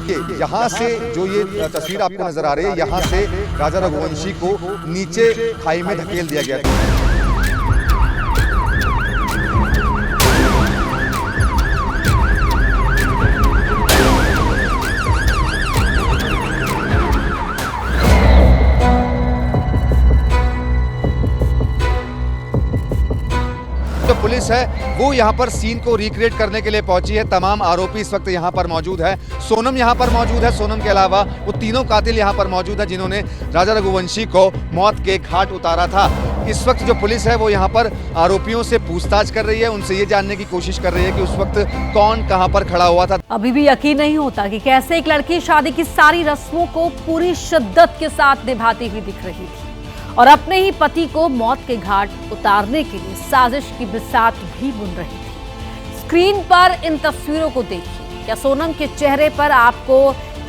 देखिए यहाँ से जो ये तस्वीर आपको नजर आ रही है, यहाँ से राजा रघुवंशी को नीचे खाई में धकेल दिया गया था। जो पुलिस है वो यहाँ पर सीन को रिक्रिएट करने के लिए पहुंची है। तमाम आरोपी इस वक्त यहाँ पर मौजूद है। सोनम यहाँ पर मौजूद है। सोनम के अलावा वो तीनों कातिल यहाँ पर मौजूद है जिन्होंने राजा रघुवंशी को मौत के घाट उतारा था। इस वक्त जो पुलिस है वो यहाँ पर आरोपियों से पूछताछ कर रही है, उनसे ये जानने की कोशिश कर रही है कि उस वक्त कौन कहाँ पर खड़ा हुआ था। अभी भी यकीन नहीं होता कि कैसे एक लड़की शादी की सारी रस्मों को पूरी शिद्दत के साथ निभाती हुई दिख रही थी और अपने ही पति को मौत के घाट उतारने के लिए साजिश की बिसात भी बुन रही थी। स्क्रीन पर इन तस्वीरों को देखिए। क्या सोनम के चेहरे पर आपको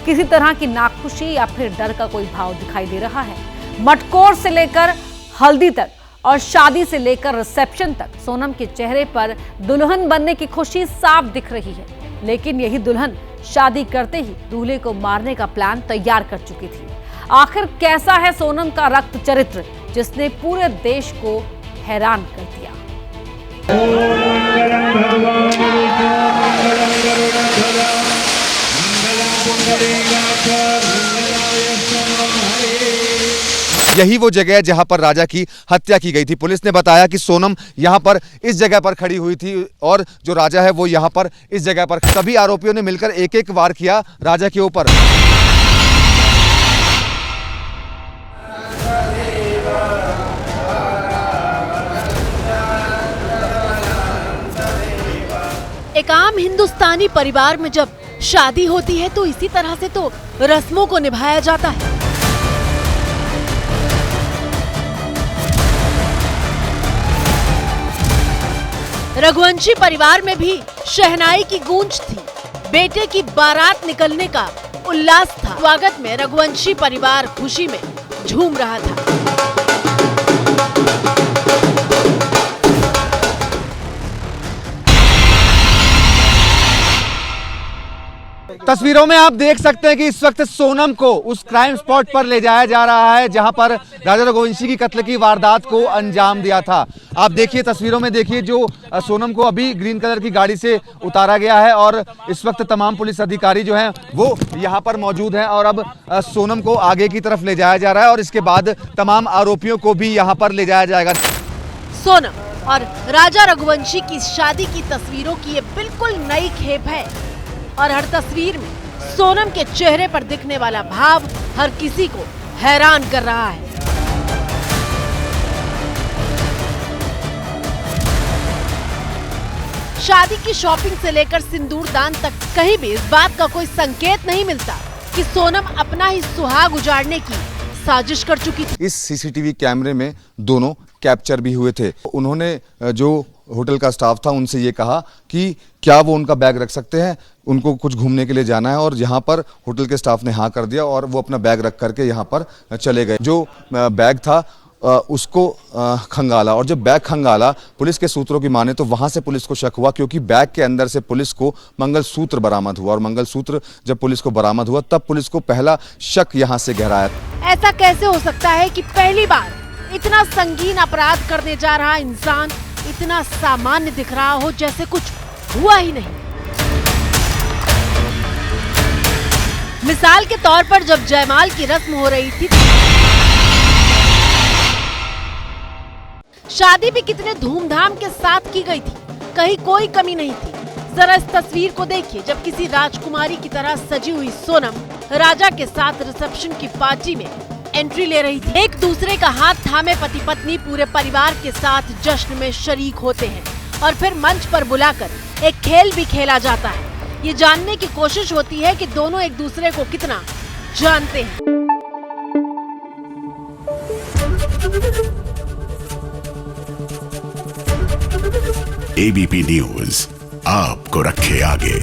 किसी तरह की नाखुशी या फिर डर का कोई भाव दिखाई दे रहा है? मटकोर से लेकर हल्दी तक और शादी से लेकर रिसेप्शन तक सोनम के चेहरे पर दुल्हन बनने की खुशी साफ दिख रही है, लेकिन यही दुल्हन शादी करते ही दूल्हे को मारने का प्लान तैयार कर चुकी थी। आखिर कैसा है सोनम का रक्त चरित्र जिसने पूरे देश को हैरान कर दिया? यही वो जगह है जहां पर राजा की हत्या की गई थी। पुलिस ने बताया कि सोनम यहां पर इस जगह पर खड़ी हुई थी और जो राजा है वो यहां पर इस जगह पर। सभी आरोपियों ने मिलकर एक एक वार किया राजा के ऊपर। एक आम हिंदुस्तानी परिवार में जब शादी होती है तो इसी तरह से तो रस्मों को निभाया जाता है। रघुवंशी परिवार में भी शहनाई की गूंज थी। बेटे की बारात निकलने का उल्लास था। स्वागत में रघुवंशी परिवार खुशी में झूम रहा था। तस्वीरों में आप देख सकते हैं कि इस वक्त सोनम को उस क्राइम स्पॉट पर ले जाया जा रहा है जहां पर राजा रघुवंशी की कत्ल की वारदात को अंजाम दिया था। आप देखिए तस्वीरों में देखिए जो सोनम को अभी ग्रीन कलर की गाड़ी से उतारा गया है और इस वक्त तमाम पुलिस अधिकारी जो हैं वो यहां पर मौजूद हैं और अब सोनम को आगे की तरफ ले जाया जा रहा है और इसके बाद तमाम आरोपियों को भी यहां पर ले जाया जाएगा। सोनम और राजा रघुवंशी की शादी की तस्वीरों की ये बिल्कुल नई खेप है और हर तस्वीर में सोनम के चेहरे पर दिखने वाला भाव हर किसी को हैरान कर रहा है। शादी की शॉपिंग से लेकर सिंदूरदान तक कहीं भी इस बात का कोई संकेत नहीं मिलता कि सोनम अपना ही सुहाग उजाड़ने की साजिश कर चुकी थी। इस सीसीटीवी कैमरे में दोनों कैप्चर भी हुए थे। उन्होंने जो होटल का स्टाफ था उनसे ये कहा कि क्या वो उनका बैग रख सकते हैं, उनको कुछ घूमने के लिए जाना है और यहाँ पर होटल के स्टाफ ने हाँ कर दिया और वो अपना बैग रख करके यहाँ पर चले गए। जो बैग था उसको खंगाला और जब बैग खंगाला पुलिस के सूत्रों की माने तो वहां से पुलिस को शक हुआ क्योंकि बैग के अंदर से पुलिस को मंगलसूत्र बरामद हुआ और मंगलसूत्र जब पुलिस को बरामद हुआ तब पुलिस को पहला शक यहां से गहराया। ऐसा कैसे हो सकता है कि पहली बार इतना संगीन अपराध करने जा रहा इंसान इतना सामान्य दिख रहा हो जैसे कुछ हुआ ही नहीं। मिसाल के तौर पर जब जयमाल की रस्म हो रही थी शादी भी कितने धूमधाम के साथ की गई थी, कहीं कोई कमी नहीं थी। जरा इस तस्वीर को देखिए जब किसी राजकुमारी की तरह सजी हुई सोनम राजा के साथ रिसेप्शन की पार्टी में एंट्री ले रही थी। एक दूसरे का हाथ थामे पति पत्नी पूरे परिवार के साथ जश्न में शरीक होते हैं और फिर मंच पर बुलाकर एक खेल भी खेला जाता है। ये जानने की कोशिश होती है कि दोनों एक दूसरे को कितना जानते हैं। एबीपी न्यूज आपको रखे आगे।